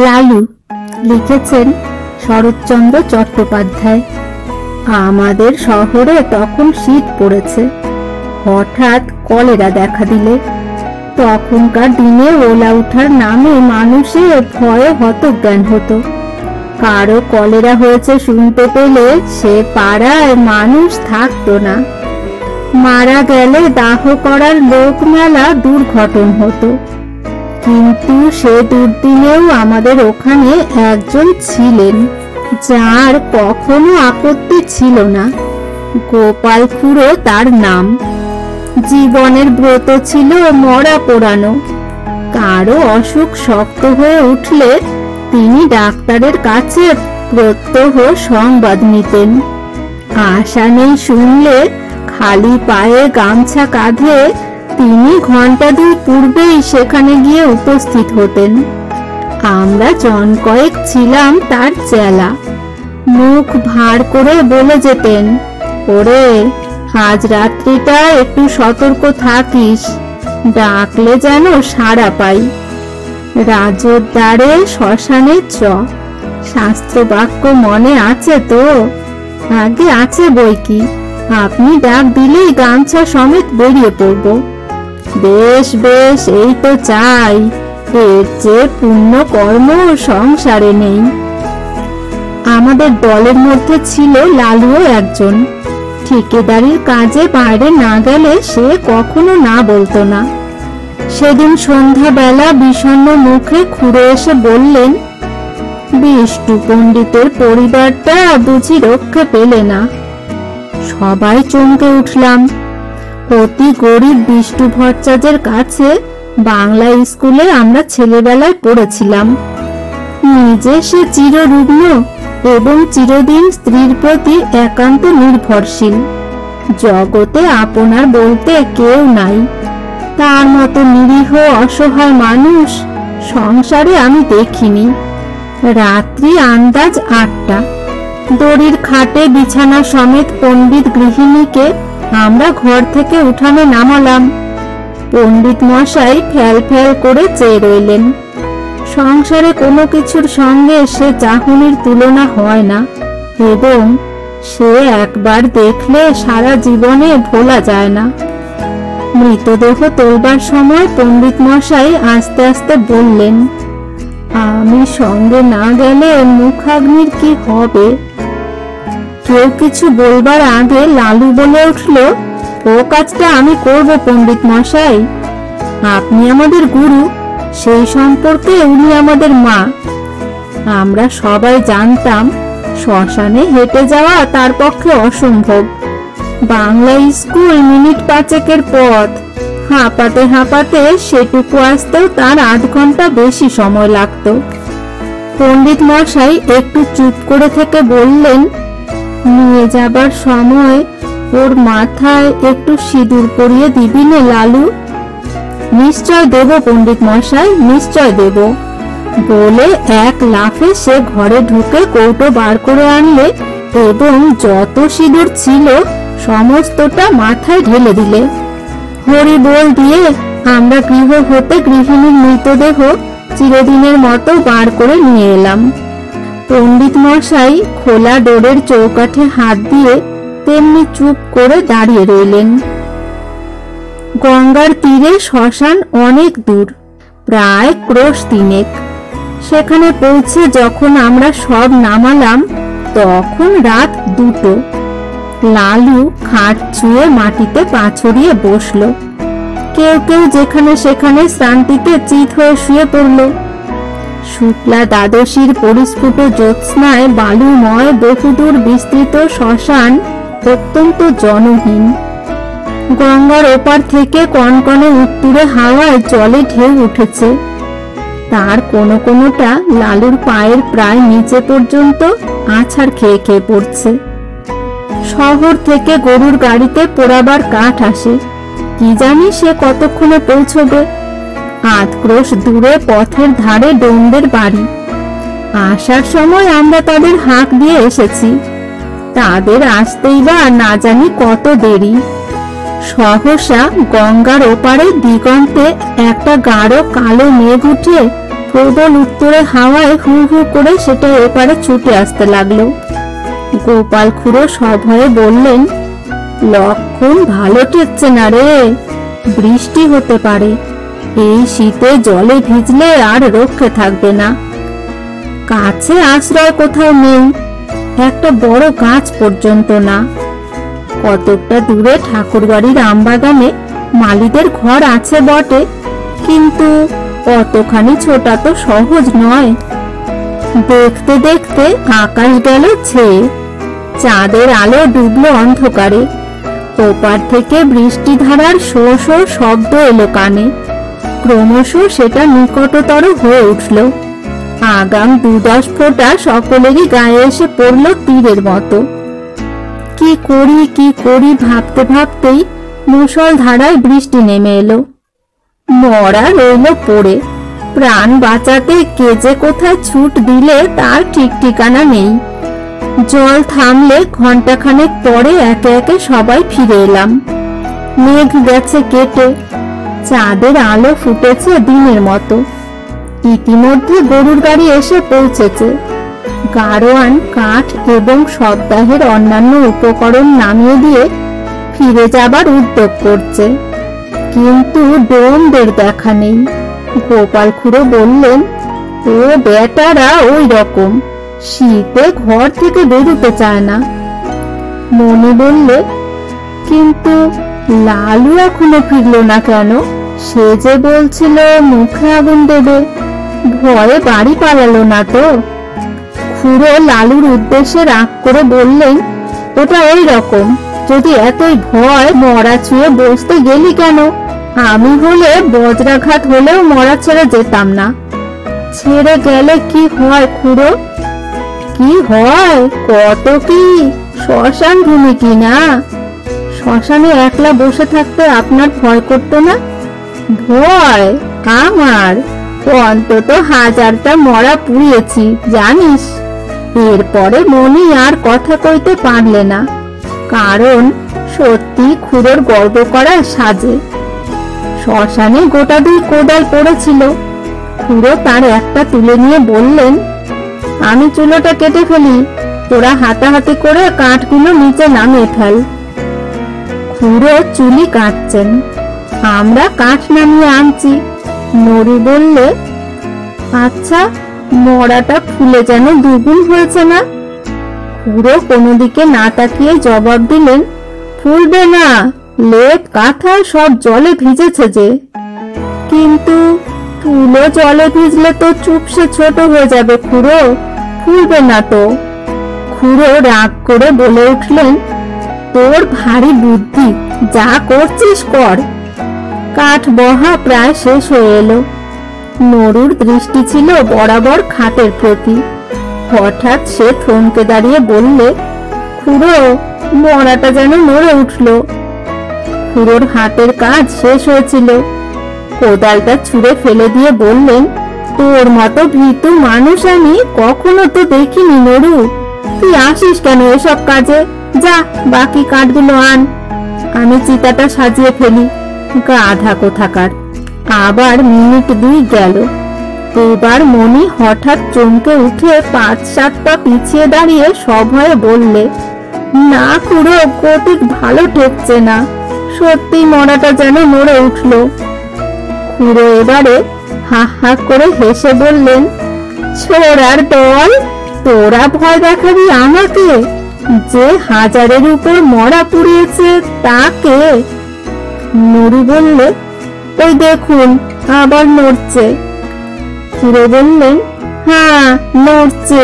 লালু লিখেছেন শরৎচন্দ্র চট্টোপাধ্যায়। আমাদের শহরে তখন শীত পড়েছে। হঠাৎ কলেরা দেখা দিলে তখনকার দিনে ওলা উঠার নামে মানুষের ভয়ে হতজ্ঞান হতো। কারো কলেরা হয়েছে শুনতে পেলে সে পাড়ায় মানুষ থাকতো না। মারা গেলে দাহ করার লোক মেলা দুর্ঘটন হতো। কিন্তু সে দুর্দিনেও আমাদের ওখানে একজন ছিলেন যার কখনো আপত্তি ছিল না। গোপাল খুড়ো তার নাম। জীবনের ব্রত ছিল মরা পোড়ানো। কারো অসুখ শক্ত হয়ে উঠলে তিনি ডাক্তারের কাছে প্রত্যহ সংবাদ নিতেন। আশা নেই শুনলে খালি পায়ে গামছা কাঁধে তিনি ঘন্টা দুই পূর্বেই সেখানে গিয়ে উপস্থিত হতেন। আমরা জন কয়েক ছিলাম তার চেলা। মুখ ভার করে বলে যেতেন, ওরে আজ রাত্রিটা একটু সতর্ক থাকিস, ডাকলে যেন সাড়া পাই। রাজোর দ্বারে শ্মশানে চ, শাস্ত্র বাক্য মনে আছে তো? আগে আছে বই কি, আপনি ডাক দিলেই গামছা সমেত বেরিয়ে পড়ব। বেশ বেশ, এই তো চাই, এর চেয়ে পুণ্য কর্ম সংসারে নেই। আমাদের দলের মধ্যে ছিল লালুও একজন। ঠিকাদারির কাজে বাইরে না গেলে সে কখনো না বলতো না। সেদিন সন্ধ্যাবেলা বিষণ্ণ মুখে খুড়ো এসে বললেন, বিষ্টু পণ্ডিতের পরিবারটা বুঝি রক্ষে পেলে না। সবাই চমকে উঠলাম। অতি গরিব বিষ্টু ভট্টাচার্যের কাছে বাংলা স্কুলে আমরা ছেলেবেলায় পড়েছিলাম। নিজে সে চিররুগ্ন এবং চিরদিন স্ত্রীর প্রতি একান্ত নির্ভরশীল। জগতে আপনার বলতে কেউ নাই। তার মতো নিরীহ অসহায় মানুষ সংসারে আমি দেখিনি। রাত্রি আন্দাজ 8টা। দড়ির খাটে বিছানা সমেত পণ্ডিত গৃহিণীকে আমরা ঘর থেকে উঠানে নামালাম। পণ্ডিত মশাই ফ্যাল ফ্যাল করে চেয়ে রইলেন। সংসারে কোনো কিছুর সঙ্গে সে চাহনির তুলনা হয় না এবং সে একবার দেখলে সারা জীবনে ভোলা যায় না। মৃতদেহ তোলবার সময় পণ্ডিত মশাই আস্তে আস্তে বললেন, আমি সঙ্গে না গেলে মুখাগ্নির কি হবে? কেউ কিছু বলবার আগে লালু বলে উঠল, ও কাজটা আমি করব পণ্ডিত মশাই। আপনি আমাদের গুরু, সেই সম্পর্কে উনি আমাদের মা। আমরা সবাই জানতাম শ্মশানে হেঁটে যাওয়া তার পক্ষে অসম্ভব। বাংলা স্কুল মিনিট 5 পথ। হাঁপাতে হাঁপাতে সেটুকু আসতেও তার 8 ঘন্টা বেশি সময় লাগতো। পণ্ডিত মশাই একটু চুপ করে থেকে বললেন, নিয়ে যাবার সময় ওর মাথায় একটু সিঁদুর পরিয়ে দিবি নে লালু? নিশ্চয় দেব পণ্ডিত মশাই, নিশ্চয় দেব বলে এক লাফে সে ঘরে ঢুকে কৌটো বার করে আনলে এবং যত সিঁদুর ছিল সমস্তটা মাথায় ঢেলে দিলে। হরি বল দিয়ে আমরা গৃহ হতে গৃহিণীর মৃতদেহ চিরদিনের মতো বার করে নিয়ে এলাম। পণ্ডিত মশাই খোলা ডোরের চৌকাঠে হাত দিয়ে তেমনি চুপ করে দাঁড়িয়ে রইলেন। গঙ্গার তীরে শ্মশান অনেক দূর, প্রায় ক্রোশ 3। সেখানে পৌঁছে যখন আমরা সব নামালাম তখন রাত 2টো। লালু খাট ছুঁয়ে মাটিতে পা ছড়িয়ে বসল। কেউ কেউ যেখানে সেখানে শ্রান্তিতে চিত হয়ে শুয়ে পড়ল। শুক্লা দ্বাদশীর পরিস্ফুট জ্যোৎস্নায় বালুময় বহুদূর বিস্তৃত শ্মশান অত্যন্ত জনহীন। গঙ্গার ওপার থেকে কনকনে উত্তুরে হাওয়ায় জলে ঢেউ উঠেছে। তার কোনো কোনোটা লালুর পায়ের প্রায় নিচে পর্যন্ত আছাড় খেয়ে খেয়ে পড়ছে। শহর থেকে গরুর গাড়িতে পোড়াবার কাঠ আসে, কি জানি সে কতক্ষণে পৌঁছবে। 8 ক্রোশ দূরে পথের ধারে ডোমদের বাড়ি। আসার সময় আমরা তাদের হাঁক দিয়ে এসেছি। তাদের আসতেই বা না জানি কত দেরি। সহসা গঙ্গার ওপারে দিগন্তে একটা গাঢ় কালো মেঘ উঠে প্রবল উত্তরে হাওয়ায় হু হু করে সেটা এপারে ছুটে আসতে লাগলো। গোপাল খুড়ো সভয়ে বললেন, লক্ষণ ভালো ঠেকছে না রে, বৃষ্টি হতে পারে। এই শীতে জলে ভিজলে আর রক্ষে থাকবে না। কাছে আশ্রয় কোথাও নেই, একটা বড় গাছ পর্যন্ত না। কতকটা দূরে ঠাকুরবাড়ির আমবাগানে মালিদের ঘর আছে বটে, কিন্তু অতখানি ছোটা তো সহজ নয়। দেখতে দেখতে আকাশ গেল ছেয়ে, চাঁদের আলো ডুবলো অন্ধকারে। ওপার থেকে বৃষ্টিধারার শো শো শব্দ এলো কানে। ক্রমশ সেটা নিকটতর হয়ে উঠল। আগাম 2-10 ফোঁটা সকলেরই গায়ে এসে পড়ল তীরের মতো। কি করি ভাবতে ভাবতেই মুষল ধারায় বৃষ্টি নেমে এলো। মরা রইল পড়ে, প্রাণ বাঁচাতে কে যে কোথায় ছুট দিলে তার ঠিক ঠিকানা নেই। জল থামলে ঘন্টাখানেক পরে একে একে সবাই ফিরে এলাম। মেঘ গেছে কেটে, চাঁদের আলো ফুটেছে দিনের মতো। ইতিমধ্যে গরুর গাড়ি এসে পৌঁছেছে। গাড়োয়ান কাঠ এবং সপ্তাহের অন্যান্য উপকরণ নামিয়ে দিয়ে ফিরে যাবার উদ্যোগ করছে, কিন্তু ডোমদের দেখা নেই। গোপাল খুড়ো বললেন, ও বেটারা ওই রকম, শীতে ঘর থেকে বেরোতে চায় না। মনি বললে, কিন্তু লালু এখনো ফিরল না কেন? সে যে বলছিল মুখে আগুন দেবে, ভয়ে বাড়ি পালালো না তো? খুড়ো লালুর উদ্দেশ্যে রাগ করে বললেন, ওটা ওই রকম, যদি এতই ভয় মরা ছুঁয়ে বসতে গেলি কেন? আমি হলে বজ্রাঘাত হলেও মরা ছেড়ে যেতাম না। ছেড়ে গেলে কি হয় খুড়ো? কি হয়? কত কি, শ্মশান ভূমি কি না? শ্মশানে একলা বসে থাকতে আপনার ভয় করতো না? ভয় আমার? অন্তত 1000টা মরা পুড়িয়েছি জানিস। এরপরে মনি আর কথা কইতে পারলে না, কারণ সত্যি খুড়োর গর্ব করা সাজে। শ্মশানে গোটা 2 কোদাল পড়েছিল। খুড়ো তার একটা তুলে নিয়ে বললেন, আমি চুলোটা কেটে ফেলি, তোরা হাতাহাতি করে কাঠগুলো নিচে নামিয়ে ফেল। খুড়ো চুলি কাটছেন, আমরা কাঠ নামিয়ে আনছি। নড়ু বললে, আচ্ছা, মরাটা ফুলে যেন 2 গুণ হয়েছে না? খুড়ো কোনো দিকে না তাকিয়ে জবাব দিলেন, ফুলবে না, লেপ কাঁথা সব জলে ভিজেছে যে। কিন্তু তুলো জলে ভিজলে তো চুপসে ছোট হয়ে যাবে খুড়ো, ফুলবে না তো। খুড়ো রাগ করে বলে উঠলেন, তোর ভারী বুদ্ধি, যা করছিস কর। কাঠ বহা প্রায় শেষ হয়ে এলো। নড়ুর দৃষ্টি ছিল বরাবর খাটের প্রতি। হঠাৎ সে থমকে দাঁড়িয়ে বললে, খুড়ো, মরাটা যেন নড়ে উঠল। খুড়োর হাতের কাজ শেষ হয়েছিল। কোদালটা ছুঁড়ে ফেলে দিয়ে বললেন, তোর মতো ভীতু মানুষ আমি কখনো তো দেখিনি নড়ু। তুই আসিস কেন এসব কাজে? যা, বাকি কাঠগুলো আন, আমি চিতাটা সাজিয়ে ফেলি। গাধা কোথাকার। আবার মিনিট 2 গেল। এবার মনি হঠাৎ চমকে উঠে 5-7 পা পিছিয়ে দাঁড়িয়ে সভয়ে বললে, না খুড়ো, কতিক ভালো ঠেকছে না, সত্যি মরাটা যেন নড়ে উঠল। খুড়ো এবারে হা হা করে হেসে বললেন, ছোড়ার দল, তোরা ভয় দেখাবি আমাকে? যে 1000-এর উপর মরা পুড়িয়েছে তাকে? নড়ু বললে, ওই দেখুন আবার নড়ছে। খুড়ো বললেন, হ্যাঁ নড়ছে,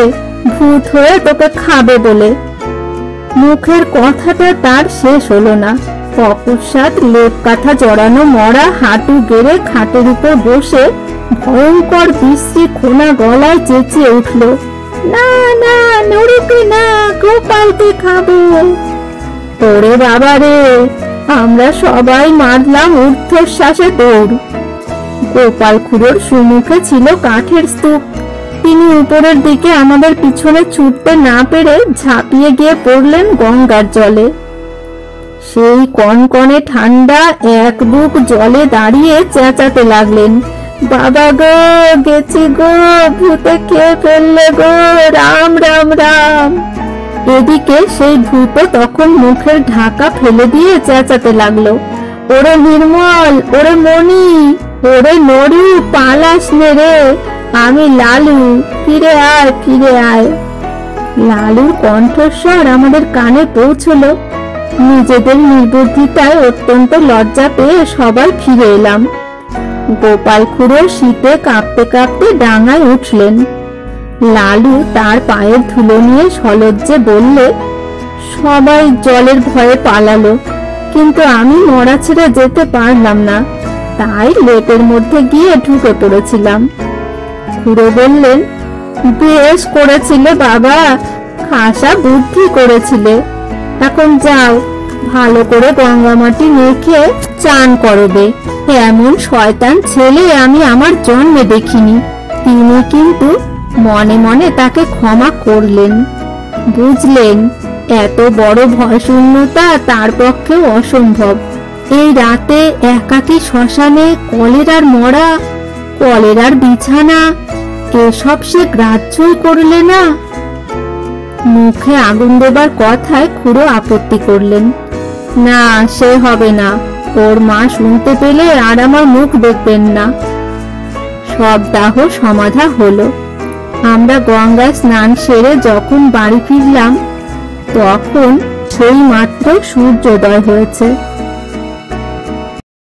ভূত হয়ে তোকে খাবে বলে। মুখের কথাটা তার শেষ হলো না। অকস্মাৎ লেপ কাঁথা জড়ানো মরা হাঁটু গেড়ে খাটের উপর বসে ভয়ঙ্কর বিশ্রী খোনা গলায় চেঁচিয়ে উঠল, না না, নড়ুকে না, গোপালকে খাবো। ওরে বাবা রে! আমরা সবাই মারলাম ঊর্ধ্বশ্বাসে দৌড়। গোপাল খুড়োর সুমুখে ছিল কাঠের স্তূপ। তিনি উপরের দিকে আমাদের পিছনে ছুটতে না পেরে ঝাঁপিয়ে গিয়ে পড়লেন গঙ্গার জলে। সেই কনকনে ঠান্ডা এক বুক জলে দাঁড়িয়ে চেঁচাতে লাগলেন, বাবা গো, গেছি গো, ভূতে খেয়ে ফেললে গো, রাম রাম রাম। এদিকে সেই ভূত তখন মুখের ঢাকা ফেলে দিয়ে চেঁচাতে লাগলো, ওরে নির্মল, ওরে মণি, ওরে নরু, পালাস নে রে, আমি লালু, ফিরে আয় ফিরে আয়। লালুর কণ্ঠস্বর আমাদের কানে পৌঁছলো। নিজেদের নির্বুদ্ধিতায় অত্যন্ত লজ্জা পেয়ে সবাই ফিরে এলাম। গোপাল খুড়ো শীতে কাঁপতে কাঁপতে ডাঙায় উঠলেন। লালু তার পায়ের ধুলো নিয়ে সলজ্জে বললে, সবাই জলের ভয়ে পালালো, কিন্তু আমি মরা ছেড়ে যেতে পারলাম না, তাই লেপের মধ্যে গিয়ে ঢুকে পড়েছিলাম। খুড়ো বললেন, বেশ করেছিলে বাবা, খাসা বুদ্ধি করেছিলে। এখন যাও, ভালো করে গঙ্গা মাটি মেখে চান করবে। এমন শয়তান ছেলে আমি আমার জন্মে দেখিনি। তিনি কিন্তু মনে মনে তাকে ক্ষমা করলেন। বুঝলেন, এত বড় ভয়শূন্যতা তার পক্ষেও অসম্ভব। এই রাতে একাকী শ্মশানে কলেরার মরা, কলেরার বিছানা, এসব সে গ্রাহ্যই করলে না। মুখে আগুন দেবার কথায় খুড়ো আপত্তি করলেন, না সে হবে না, ওর মা শুনতে পেলে আর আমার মুখ দেখবেন না। সব দাহ সমাধা হলো। আমরা গঙ্গায় স্নান সেরে যখন বাড়ি ফিরলাম, তখন সেই মাত্র সূর্যোদয় হয়েছে।